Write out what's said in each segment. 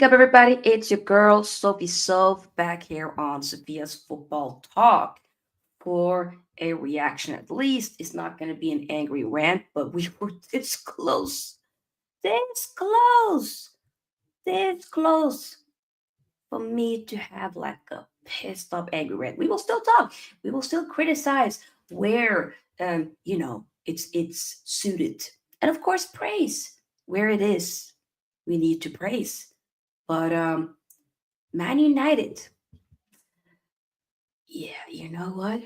up, everybody? It's your girl, Sophie Soph, back here on Sophia's Football Talk for a reaction. At least it's not going to be an angry rant, but we were this close, this close for me to have like a pissed off angry rant. We will still talk. We will still criticize where, it's suited, and of course, praise where it is. We need to praise. But Man United, yeah, you know what?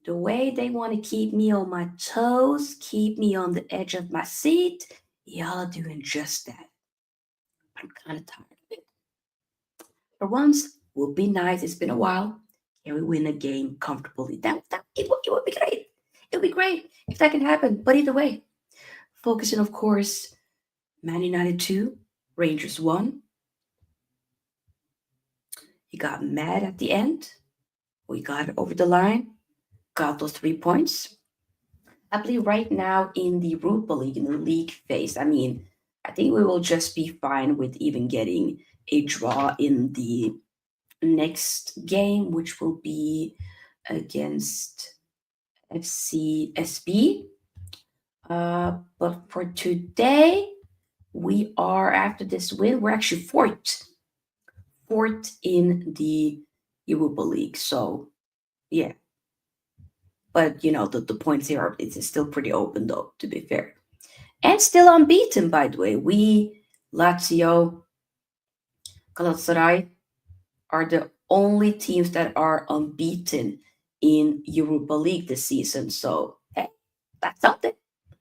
The way they want to keep me on my toes, keep me on the edge of my seat, y'all are doing just that. I'm kind of tired of it. For once, would be nice. It's been a while. Can we win a game comfortably? It would be great. It would be great if that can happen. But either way, focusing, of course, Man United 2, Rangers 1. He got mad at the end. We got it over the line, got those 3 points. I believe right now in the Europa League, in the league phase, I think we will just be fine with even getting a draw in the next game, which will be against FCSB. But for today, we are, after this win, we're actually fourth in the Europa League. So, yeah. But, the points here it's still pretty open, though, to be fair. And still unbeaten, by the way. We, Lazio, Galatasaray are the only teams that are unbeaten in Europa League this season. So, hey, that's something.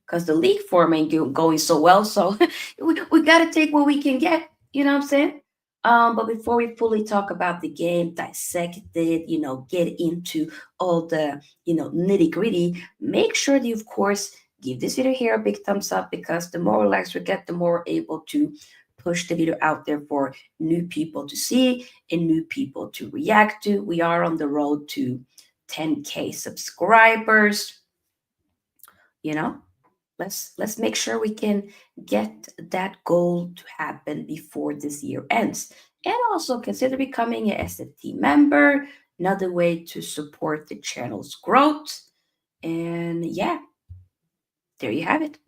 Because the league form ain't going so well. So, we got to take what we can get. You know what I'm saying? But before we fully talk about the game, dissect it, get into all the, nitty gritty, make sure that you, of course, give this video here a big thumbs up, because the more likes we get, the more we're able to push the video out there for new people to see and new people to react to. We are on the road to 10K subscribers. Let's make sure we can get that goal to happen before this year ends. And also consider becoming a SFT member, another way to support the channel's growth. And yeah, there you have it.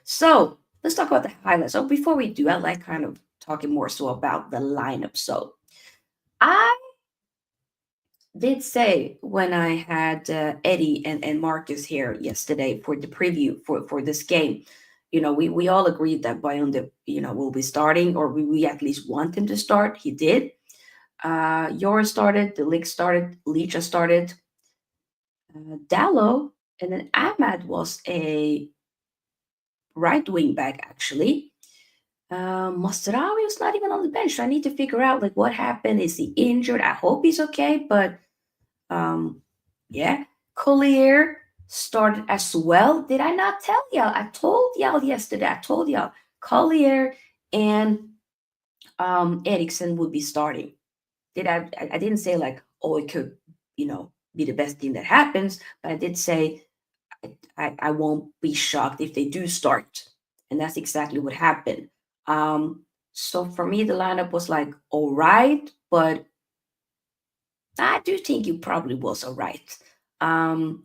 So let's talk about the highlights. So before we do, I like kind of talking more so about the lineup. So I did say when I had Eddie and Marcus here yesterday for the preview for this game, we all agreed that Bayonde, will be starting, or we at least want him to start. He did. Yours started, the league started, Licha started, Dallo, and then Ahmad was a right wing back, actually. Mazraoui was not even on the bench. So I need to figure out like what happened. Is he injured? I hope he's okay, but yeah, Collier started as well. Did I not tell y'all? I told y'all yesterday. I told y'all Collier and Eriksson would be starting. I didn't say like, oh, it could, be the best thing that happens, but I did say I won't be shocked if they do start. And that's exactly what happened. So for me, the lineup was like all right, but I do think it probably was all right. Bruno,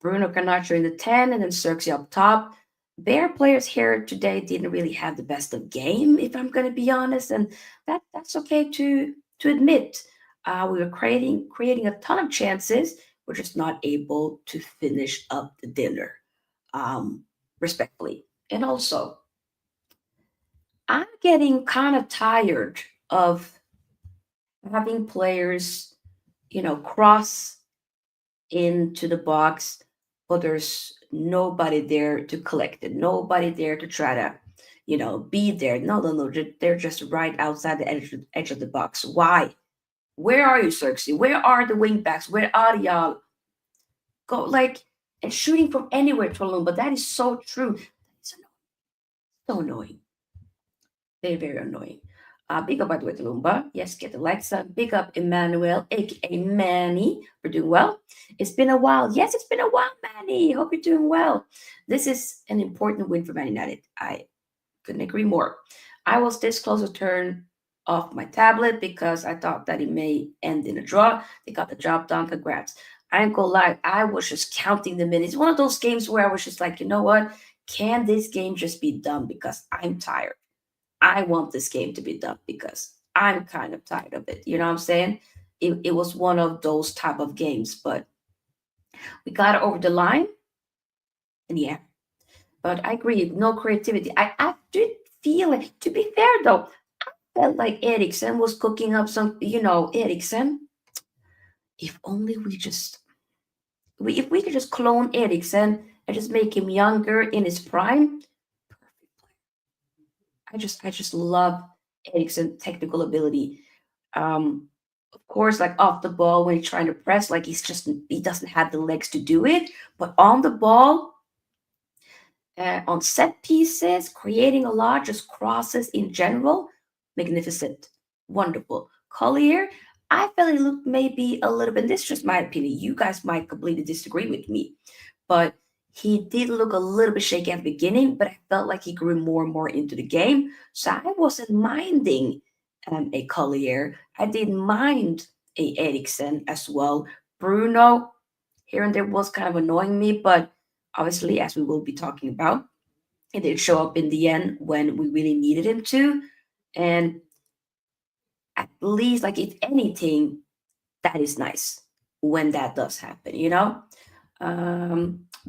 Garnacho in the 10, and then Zirkzee up top. Their players here today didn't really have the best of game, if I'm going to be honest, and that's okay to admit. We were creating a ton of chances. We're just not able to finish up the dinner, respectfully. And also, I'm getting kind of tired of having players, cross into the box, but there's nobody there to collect it, nobody there to try to, be there. No, they're just right outside the edge of the box. Why? Where are you, Zirkzee? Where are the wingbacks? Where are y'all? Go like and shooting from anywhere, Tolun, but that is so true. It's so annoying. Very, very annoying. Big up, by the way, Tulumba. Yes, get the likes up. Big up, Emmanuel, aka Manny. We're doing well. It's been a while. Yes, it's been a while, Manny. Hope you're doing well. This is an important win for Man United. I couldn't agree more. I was this close to turn off my tablet because I thought that it may end in a draw. They got the job done. Congrats. I ain't gonna lie, I was just counting the minutes. One of those games where I was just like, you know what? Can this game just be done because I'm tired? I want this game to be done because I'm kind of tired of it. You know what I'm saying? It was one of those type of games, but we got it over the line, and yeah. But I agree, no creativity. I did feel it. To be fair though, felt like Eriksen was cooking up some, Eriksen. If only if we could just clone Eriksen and just make him younger in his prime. I just love Eriksen technical ability. Of course, like off the ball when he's trying to press, like he doesn't have the legs to do it. But on the ball, on set pieces, creating a lot, just crosses in general, magnificent, wonderful. Collier, I felt he looked maybe a little bit. This is just my opinion. You guys might completely disagree with me, but he did look a little bit shaky at the beginning. But I felt like he grew more and more into the game, so I wasn't minding a Collier. I didn't mind a Eriksen as well. Bruno here and there was kind of annoying me, but obviously, as we will be talking about, he did show up in the end when we really needed him to. And at least, like, if anything, that is nice when that does happen, you know?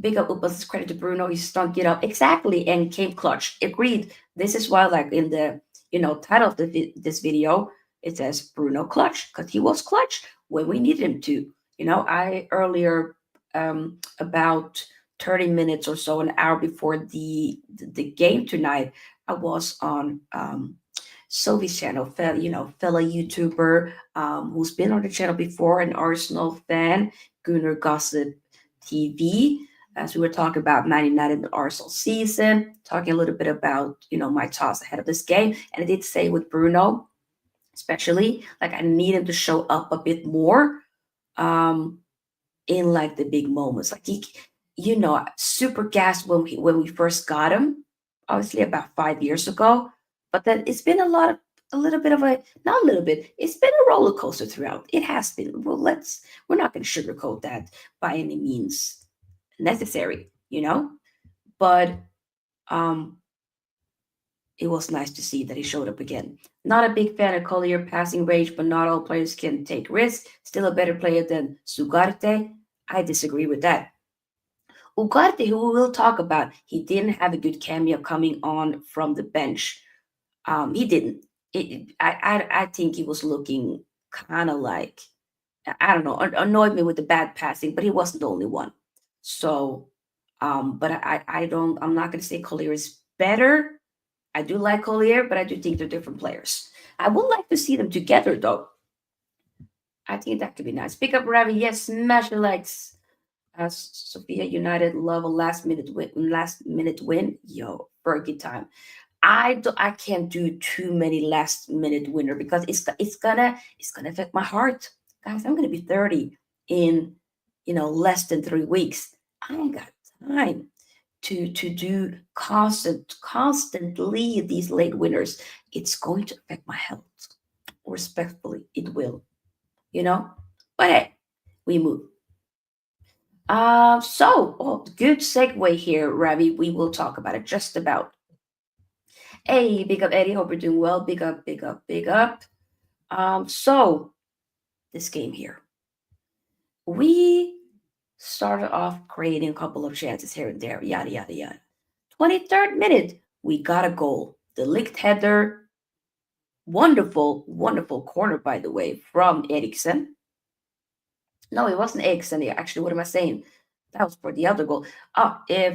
Big up Upa's credit to Bruno. He stunk it up exactly and came clutch. Agreed. This is why, like, in the title of this video, it says Bruno clutch because he was clutch when we needed him to. I earlier about 30 minutes or so, an hour before the game tonight, I was on Sophie's channel, fellow YouTuber who's been on the channel before, an Arsenal fan, Gunnar Gossip TV. As we were talking about Man United and Arsenal season, talking a little bit about my thoughts ahead of this game, and I did say with Bruno, especially like I need him to show up a bit more. In like the big moments. Like super gassed when we first got him, obviously about 5 years ago. But then it's been a little bit of a not a little bit. It's been a roller coaster throughout. It has been. Well, we're not going to sugarcoat that by any means necessary, But um, it was nice to see that he showed up again. Not a big fan of Collier passing range, but not all players can take risks. Still a better player than Sugarte. I disagree with that. Ugarte, who we will talk about, he didn't have a good cameo coming on from the bench. He didn't. I think he was looking kind of like, I don't know, annoyed me with the bad passing, but he wasn't the only one. So, but I'm not going to say Collier is better. I do like Collier, but I do think they're different players. I would like to see them together, though. I think that could be nice. Pick up Ravi, yes, smash the legs. As Sofia United love a last minute win. Yo, Fergie time. I can't do too many last minute winner because it's gonna affect my heart. Guys, I'm gonna be 30 in less than 3 weeks. I ain't got time to do constantly these late winners. It's going to affect my health. Respectfully, it will, you know? But hey, we move. Good segue here, Ravi. We will talk about it just about. Hey, big up, Eddie. Hope you're doing well. Big up, big up, big up. So this game here, we started off creating a couple of chances here and there, yada yada yada. 23rd minute, we got a goal. The linked header, wonderful, wonderful corner, by the way, from Eriksen. No, it wasn't Eriksen. Actually, what am I saying? That was for the other goal.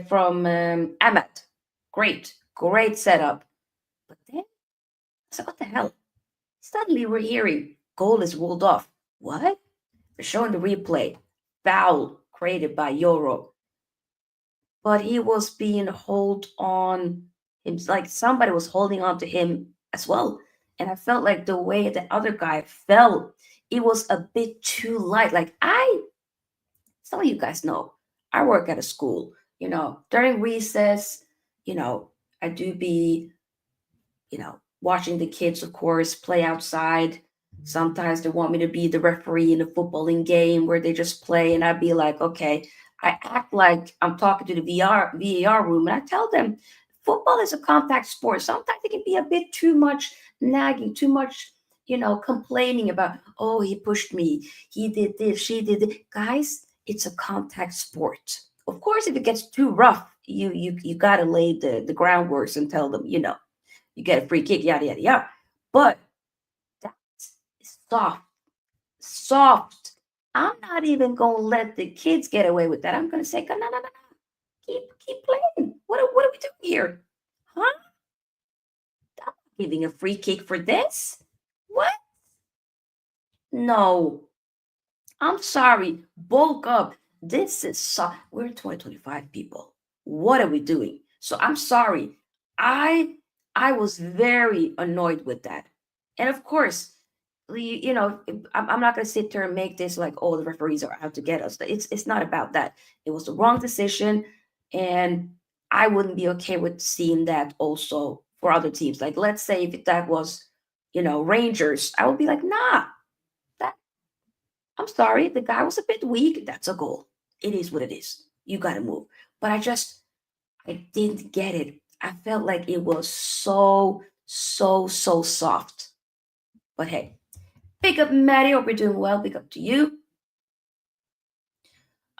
From Ahmad. Great setup. But then, so what the hell? Suddenly we're hearing goal is ruled off. What? They're showing the replay. Foul created by Euro. But he was being held on him, like somebody was holding on to him as well. And I felt like the way the other guy fell, it was a bit too light. Like some of you guys know, I work at a school. During recess, I do be, watching the kids, of course, play outside. Sometimes they want me to be the referee in a footballing game where they just play, and I'd be like, okay, I act like I'm talking to the VAR room, and I tell them football is a contact sport. Sometimes it can be a bit too much nagging, too much, complaining about, oh, he pushed me, he did this, she did it. Guys, it's a contact sport. Of course, if it gets too rough, you gotta lay the groundworks and tell them, you get a free kick, yada yada yada. But that's soft, soft. I'm not even gonna let the kids get away with that. I'm gonna say, no, no, no, no, keep playing. What are we doing here? Huh? I'm not giving a free kick for this. What? No. I'm sorry. Bulk up. This is we're 2025 people. What are we doing? So I'm sorry. I I was very annoyed with that. And of course, I'm not going to sit there and make this like, oh, the referees are out to get us. It's not about that. It was the wrong decision, and I wouldn't be okay with seeing that also for other teams. Like, let's say if that was, Rangers, I would be like, nah, that I'm sorry, the guy was a bit weak. That's a goal. It is what it is. You got to move. But I didn't get it. I felt like it was so, so, so soft. But hey, big up Maddie. Hope you're doing well. Big up to you.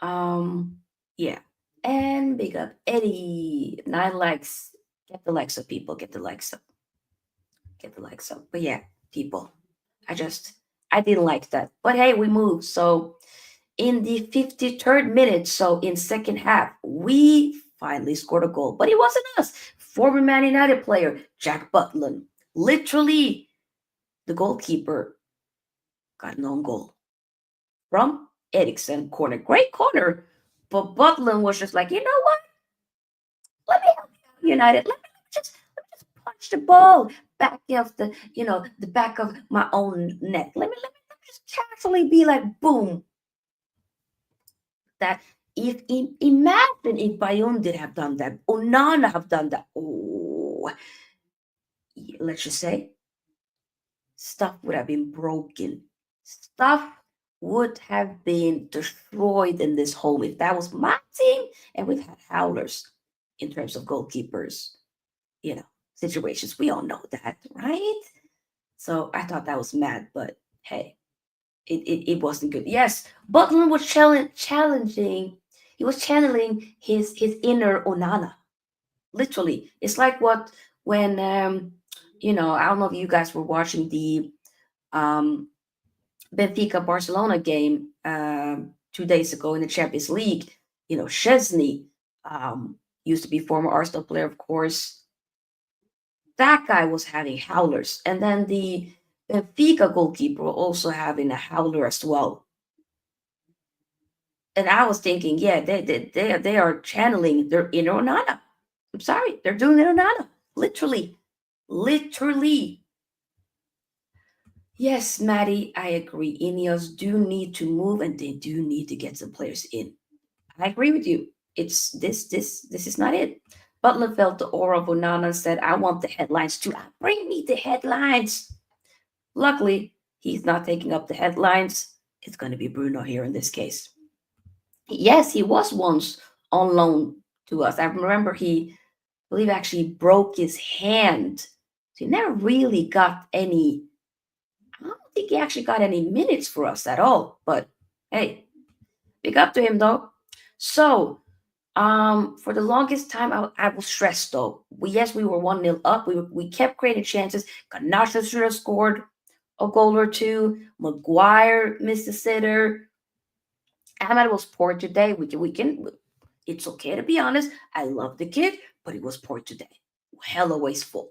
Um, yeah. And big up Eddie. 9 likes. Get the likes up, people. Get the likes up. Get the likes up. But yeah, people. I didn't like that. But hey, we moved. So in the 53rd minute, so in second half, we finally scored a goal. But it wasn't us. Former Man United player Jack Butland, literally the goalkeeper, got an own goal from Ericsson corner. Great corner. But Butland was just like, you know what? Let me help you out, United. Let me just punch the ball back of the back of my own net. Let me just casually be like, boom, that if imagine if Bayern did have done that, Onana have done that. Oh, let's just say stuff would have been broken. Stuff would have been destroyed in this home if that was my team and we've had howlers in terms of goalkeepers, you know, situations. We all know that, right? So I thought that was mad, but hey, it wasn't good. Yes, Butland was challenging. He was channeling his inner Onana. Literally, it's like what when I don't know if you guys were watching the um Benfica Barcelona game 2 days ago in the Champions League. Chesney used to be former Arsenal player, of course. That guy was having howlers, and then the Benfica goalkeeper also having a howler as well. And I was thinking, yeah, they are channeling their inner Onana. I'm sorry, they're doing it Onana, literally, literally. Yes, Maddie, I agree. Ineos do need to move, and they do need to get some players in. I agree with you. It's this is not it. Butler felt the aura of Onana and said, I want the headlines too. Bring me the headlines. Luckily, he's not taking up the headlines. It's going to be Bruno here in this case. Yes, he was once on loan to us. I remember I believe actually broke his hand. So he never really got any. I don't think he actually got any minutes for us at all. But hey, big up to him though. So, for the longest time, I was stressed though. Yes, we were 1-0 up. We kept creating chances. Garnacho should have scored a goal or two. Maguire missed a sitter. Ahmed was poor today. It's okay to be honest. I love the kid, but he was poor today. Hella wasteful.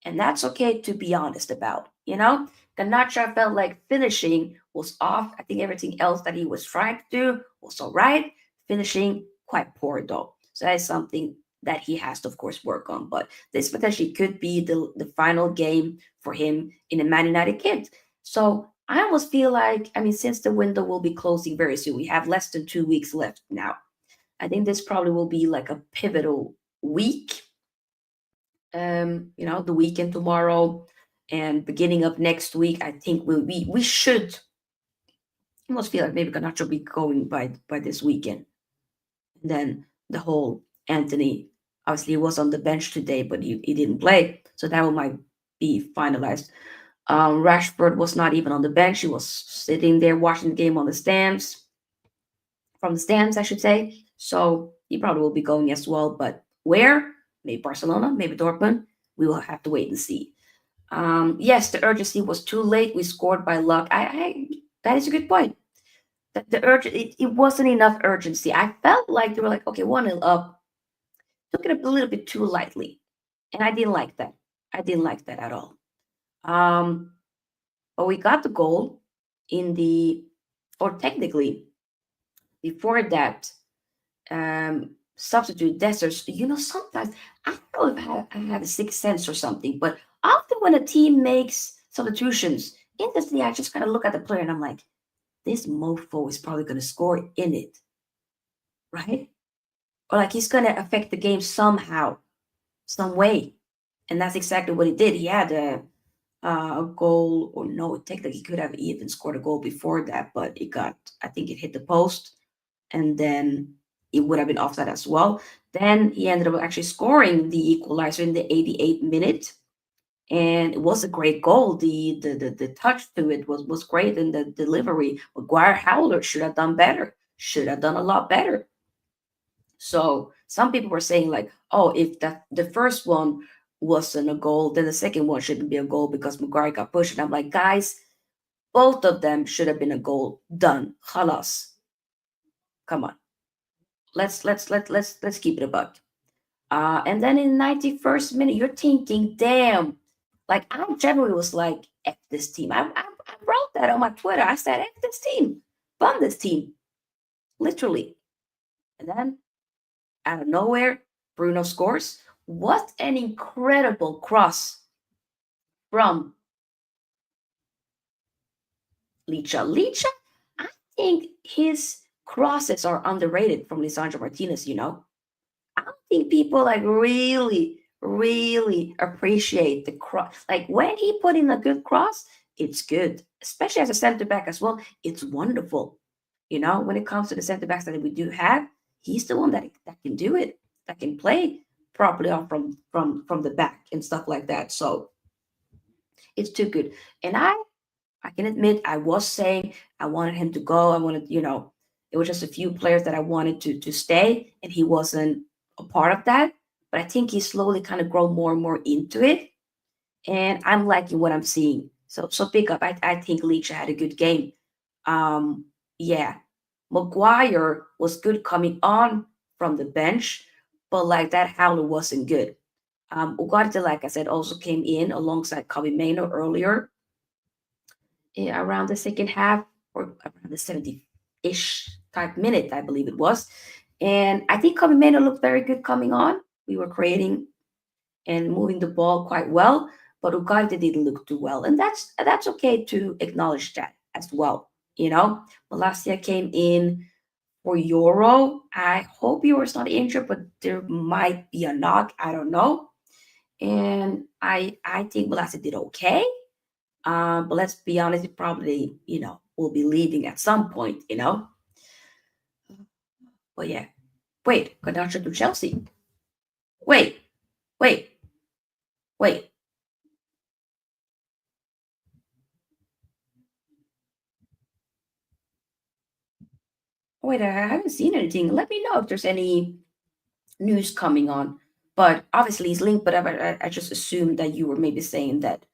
And that's okay to be honest about, Garnacho felt like finishing was off. I think everything else that he was trying to do was all right. Finishing, quite poor though. So that is something that he has to, of course, work on. But this potentially could be the final game for him in a Man United kit. So I almost feel like, I mean, since the window will be closing very soon, we have less than 2 weeks left now. I think this probably will be like a pivotal week The weekend tomorrow and beginning of next week, I think we should almost feel like maybe Garnacho will be going by this weekend. And then the whole Anthony, obviously he was on the bench today, but he didn't play, so that one might be finalized. Rashford was not even on the bench; he was sitting there watching the game on the stands, from the stands, I should say. So he probably will be going as well. But where? Maybe Barcelona, maybe Dortmund. We will have to wait and see. Yes, the urgency was too late. We scored by luck. I that is a good point. The it wasn't enough urgency. I felt like they were like, okay, 1-0 up, took it a little bit too lightly, and I didn't like that. I didn't like that at all. Um, but we got the goal in the, or technically before that, substitute deserts. Sometimes I don't know if I have a sixth sense or something, but often when a team makes substitutions, instantly I just kind of look at the player and I'm like, this mofo is probably going to score in it, right? Or like he's going to affect the game somehow, some way. And that's exactly what he did. He had a goal, or no, technically he could have even scored a goal before that, but I think it hit the post, and then it would have been offside as well. Then he ended up actually scoring the equalizer in the 88th minute. And it was a great goal. The touch to it was great, and the delivery. Maguire Howler should have done better. Should have done a lot better. So some people were saying like, oh, if that the first one wasn't a goal, then the second one shouldn't be a goal because Maguire got pushed. And I'm like, guys, both of them should have been a goal. Done. Halas. Come on. Let's keep it a buck. And then in the 91st minute, you're thinking, damn. Like I generally was like, F this team. I wrote that on my Twitter. I said, F this team. Bum this team. Literally. And then out of nowhere, Bruno scores. What an incredible cross from Licha. Licha, I think his crosses are underrated from Lisandro Martinez. I don't think people like really, really appreciate the cross. Like when he put in a good cross, it's good, especially as a center back as well. It's wonderful. When it comes to the center backs that we do have, he's the one that can do it, that can play properly off from the back and stuff like that. So it's too good. And I can admit I was saying I wanted him to go. I wanted, it was just a few players that I wanted to stay, and he wasn't a part of that. But I think he slowly kind of grown more and more into it. And I'm liking what I'm seeing. So pick up. I think Leach had a good game. Yeah. Maguire was good coming on from the bench, but like that Howler wasn't good. Ugarte, like I said, also came in alongside Casemiro earlier, around the second half, or around the 70-ish type minute, I believe it was. And I think Casemiro looked very good coming on. We were creating and moving the ball quite well, but Ugarte didn't look too well. And that's okay to acknowledge that as well. Malacia came in for Euro. I hope Euro's not injured, but there might be a knock. I don't know. And I think Malacia did okay. But let's be honest, he probably, will be leaving at some point. But yeah. Wait, Garnacho to Chelsea. Wait, wait, wait. Wait, I haven't seen anything. Let me know if there's any news coming on. But obviously he's linked, but I just assumed that you were maybe saying that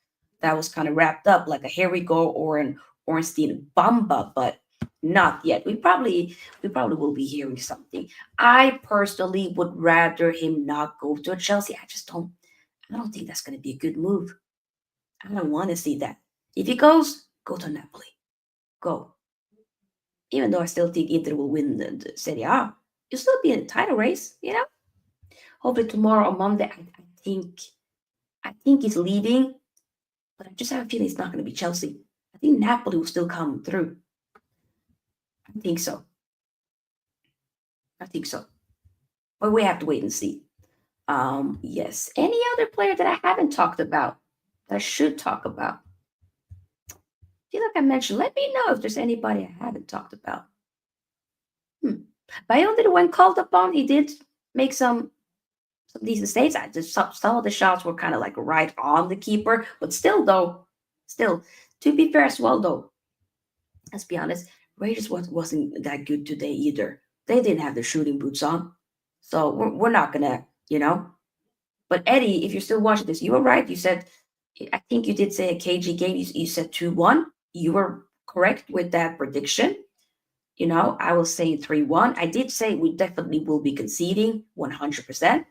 was kind of wrapped up like a here we go or an Ornstein Bamba, but not yet. We probably will be hearing something. I personally would rather him not go to Chelsea. I don't think that's gonna be a good move. I don't want to see that. If he goes, go to Napoli. Go. Even though I still think Inter will win the Serie A, you'll still be in a title race. Hopefully tomorrow or Monday, I think he's leaving, but I just have a feeling it's not going to be Chelsea. I think Napoli will still come through. I think so. I think so. But we have to wait and see. Yes. Any other player that I haven't talked about that I should talk about? Feel like I mentioned. Let me know if there's anybody I haven't talked about. Hmm. Bayondir, when called upon, he did make some decent saves. I just some of the shots were kind of like right on the keeper, but still, though, still to be fair as well, though, let's be honest, Raiders wasn't that good today either. They didn't have their shooting boots on, so we're not gonna, you know. But Eddie, if you're still watching this, you were right. You said, I think you did say a KG game. You said 2-1. You were correct with that prediction. I was saying 3-1. I did say we definitely will be conceding 100%.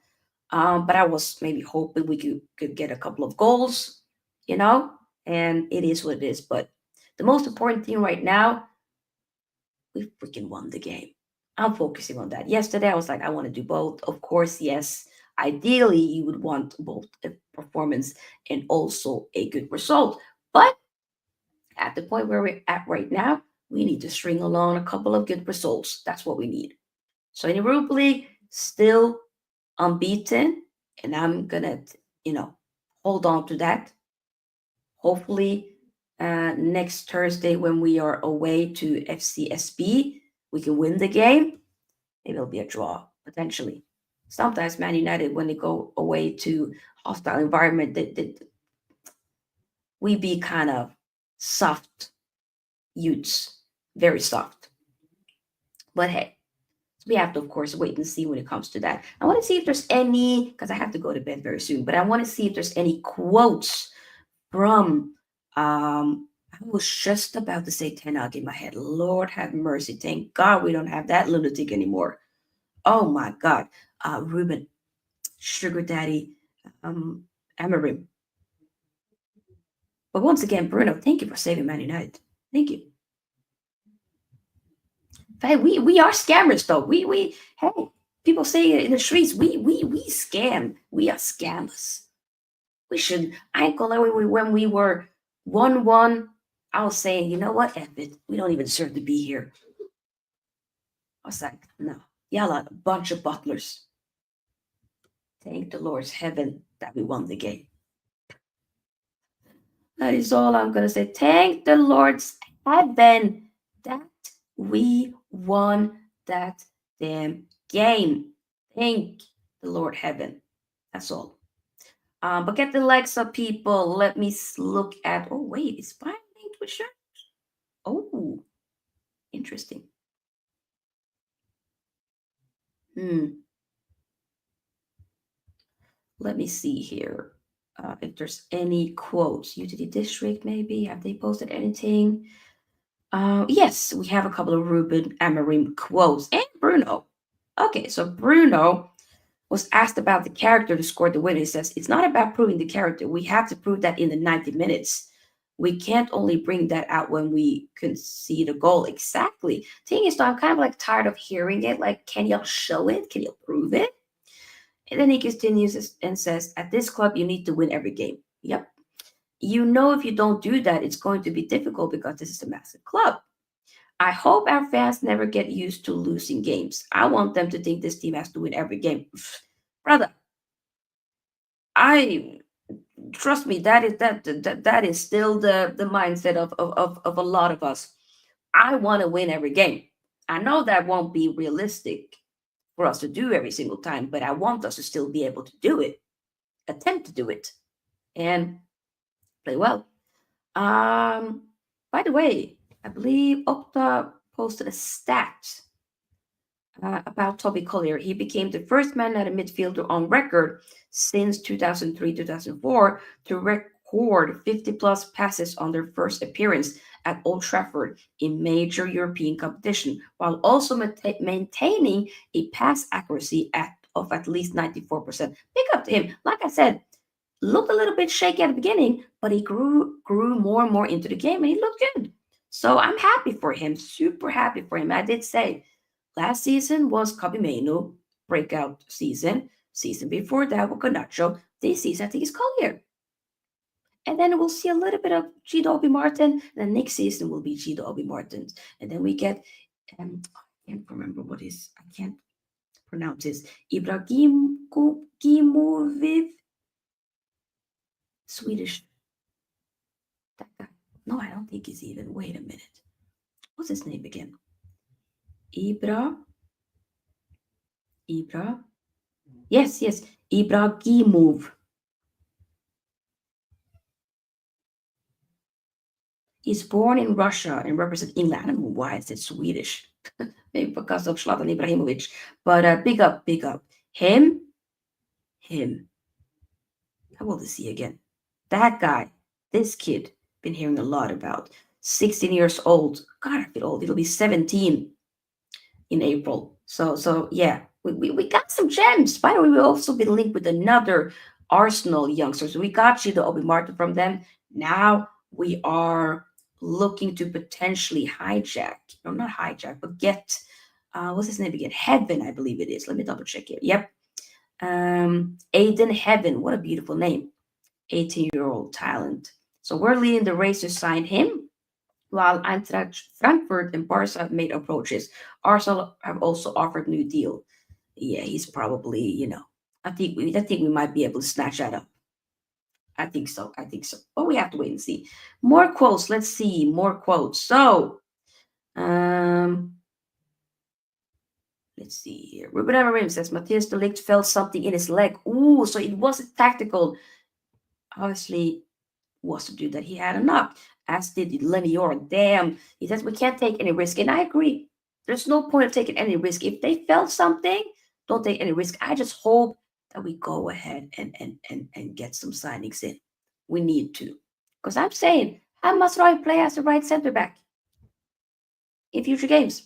But I was maybe hoping we could get a couple of goals, you know, and it is what it is. But the most important thing right now, we freaking won the game. I'm focusing on that. Yesterday, I was like, I want to do both. Of course, yes. Ideally, you would want both a performance and also a good result. But at the point where we're at right now, we need to string along a couple of good results. That's what we need. So in the Europa League, still unbeaten, and I'm gonna, you know, hold on to that. Hopefully, next Thursday when we are away to FCSB, we can win the game. Maybe it'll be a draw potentially. Sometimes Man United, when they go away to hostile environment, we be kind of soft youths, very soft. But hey, we have to, of course, wait and see when it comes to that. I want to see if there's any, because I have to go to bed very soon, but I want to see if there's any quotes from, I was just about to say Tenag in my head. Lord have mercy. Thank God we don't have that lunatic anymore. Oh my God. Ruben, Sugar Daddy, um, Amorim. But once again, Bruno, thank you for saving Man United. Thank you. Hey, we are scammers though. We hey, people say it in the streets, we scam. We are scammers. We should. I ain't gonna lie. When we were 1-1, I was saying, you know what, F it. We don't even deserve to be here. I was like, no, y'all are a bunch of butlers. Thank the Lord's heaven that we won the game. That is all I'm gonna say. Thank the Lord's heaven that we won that damn game. Thank the Lord heaven. That's all. But get the likes up, people. Let me look at. Oh wait, is Bayern linked with shirt? Oh, interesting. Hmm. Let me see here. If there's any quotes. Utility District, maybe. Have they posted anything? Yes, we have a couple of Ruben Amorim quotes and Bruno. Okay, so Bruno was asked about the character who scored the winner. He says, it's not about proving the character. We have to prove that in the 90 minutes. We can't only bring that out when we concede a goal. Exactly. Thing is, though, I'm kind of like tired of hearing it. Like, can y'all show it? Can you prove it? And then he continues and says, at this club, you need to win every game. Yep. You know, if you don't do that, it's going to be difficult because this is a massive club. I hope our fans never get used to losing games. I want them to think this team has to win every game. Brother, I trust me, that is still the mindset of a lot of us. I want to win every game. I know that won't be realistic for us to do every single time, but I want us to still be able to do it, attempt to do it, and play well. Um, by the way, I believe Opta posted a stat about Toby Collier. He became the first man at a midfielder on record since 2003-2004 to record 50 plus passes on their first appearance at Old Trafford in major European competition, while also maintaining a pass accuracy of at least 94%. Pick up to him. Like I said, looked a little bit shaky at the beginning, but he grew more and more into the game and he looked good. So I'm happy for him, super happy for him. I did say last season was Casemiro breakout season. Season before that was Garnacho. This season, I think it's Collier. And then we'll see a little bit of Gio Obi Martin. And then next season will be Gio Obi Martin. And then we get, I can't remember what is, I can't. pronounce this. Ibrahimovic, Swedish. That guy. No, I don't think he's even. Wait a minute. What's his name again? Ibra. Ibra. Yes, yes. Ibrahimov. He's born in Russia and represents England. I don't know why I said Swedish. Maybe because of Zlatan Ibrahimovic. But big up, big up. Him. How old is he again? That guy, this kid, been hearing a lot about. 16 years old. God, I feel old. It'll be 17 in April. So yeah, we got some gems. By the way, we've also been linked with another Arsenal youngsters. We got you the Obi Martin from them. Now we are looking to potentially hijack, no, not hijack, but get what's his name again? Heaven, I believe it is. Let me double check it. Yep. Aiden Heaven. What a beautiful name. 18-year-old talent. So we're leading the race to sign him, while Eintracht Frankfurt and Barca have made approaches. Arsenal have also offered new deal. Yeah, he's probably, I think we might be able to snatch that up. I think so. I think so. But we have to wait and see. More quotes. Let's see. More quotes. So, um, let's see here. Ruben Amorim says Matthias de Ligt felt something in his leg. Ooh, so it wasn't tactical. Obviously, was to do that. He had a knock, as did Lenior. Damn. He says we can't take any risk. And I agree. There's no point of taking any risk. If they felt something, don't take any risk. I just hope that we go ahead and get some signings in. We need to. Because I'm saying, have Mazraoui play as the right center back in future games.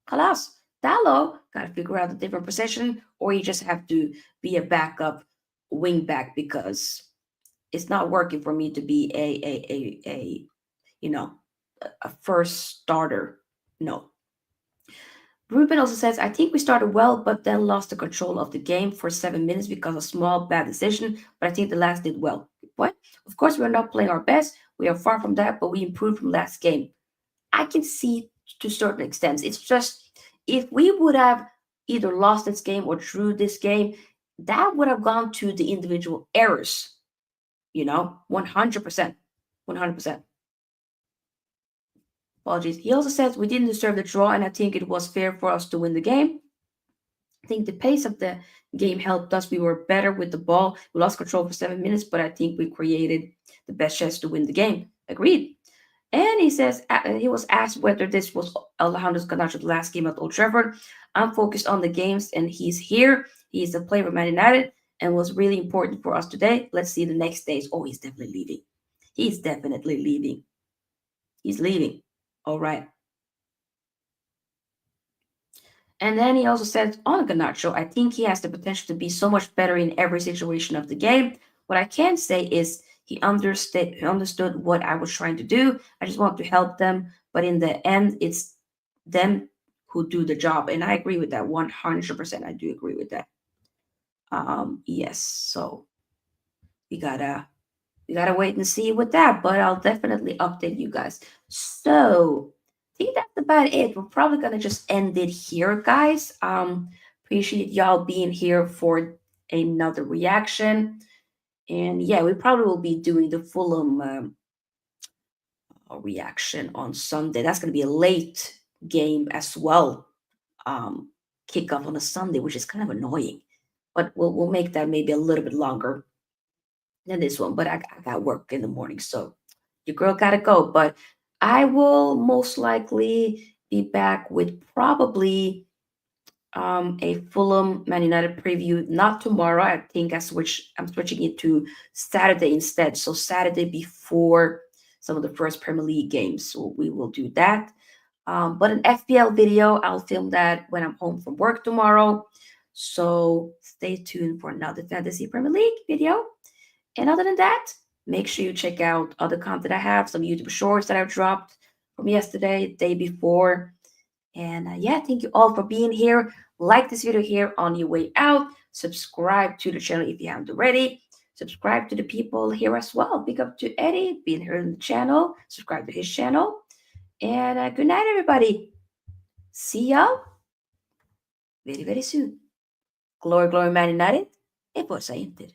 Kalas. Dallo got to figure out a different position, or you just have to be a backup wing back because it's not working for me to be a you know a first starter. No. Ruben also says, I think we started well, but then lost the control of the game for 7 minutes because of small bad decision. But I think the last did well. What? Of course, we're not playing our best. We are far from that, but we improved from last game. I can see to certain extents. It's just if we would have either lost this game or drew this game, that would have gone to the individual errors. 100%. 100%. Apologies. He also says we didn't deserve the draw, and I think it was fair for us to win the game. I think the pace of the game helped us. We were better with the ball. We lost control for 7 minutes, but I think we created the best chance to win the game. Agreed. And he says he was asked whether this was Alejandro Garnacho's last game at Old Trafford. I'm focused on the games, and he's here. He's a player of Man United and was really important for us today. Let's see the next days. Oh, he's definitely leaving. He's definitely leaving. He's leaving. All right. And then he also said on Garnacho, I think he has the potential to be so much better in every situation of the game. What I can say is he understood what I was trying to do. I just want to help them, but in the end, it's them who do the job, and I agree with that 100%. I do agree with that. Yes. So we gotta wait and see with that, but I'll definitely update you guys. So I think that's about it. We're probably gonna just end it here, guys. Appreciate y'all being here for another reaction. And yeah, we probably will be doing the Fulham reaction on Sunday. That's going to be a late game as well. Kickoff on a Sunday, which is kind of annoying. But we'll make that maybe a little bit longer than this one. But I got work in the morning, so your girl gotta go. But I will most likely be back with probably a Fulham Man United preview. Not tomorrow. I think I'm switching it to Saturday instead. So Saturday before some of the first Premier League games. So we will do that. But an FPL video, I'll film that when I'm home from work tomorrow. So stay tuned for another Fantasy Premier League video. And other than that, make sure you check out other content I have, some YouTube shorts that I've dropped from yesterday, day before. And yeah, thank you all for being here. Like this video here on your way out. Subscribe to the channel if you haven't already. Subscribe to the people here as well. Big up to Eddie being here on the channel. Subscribe to his channel. And good night, everybody. See y'all very, very soon. Glory, glory, Man United. E forza Inter.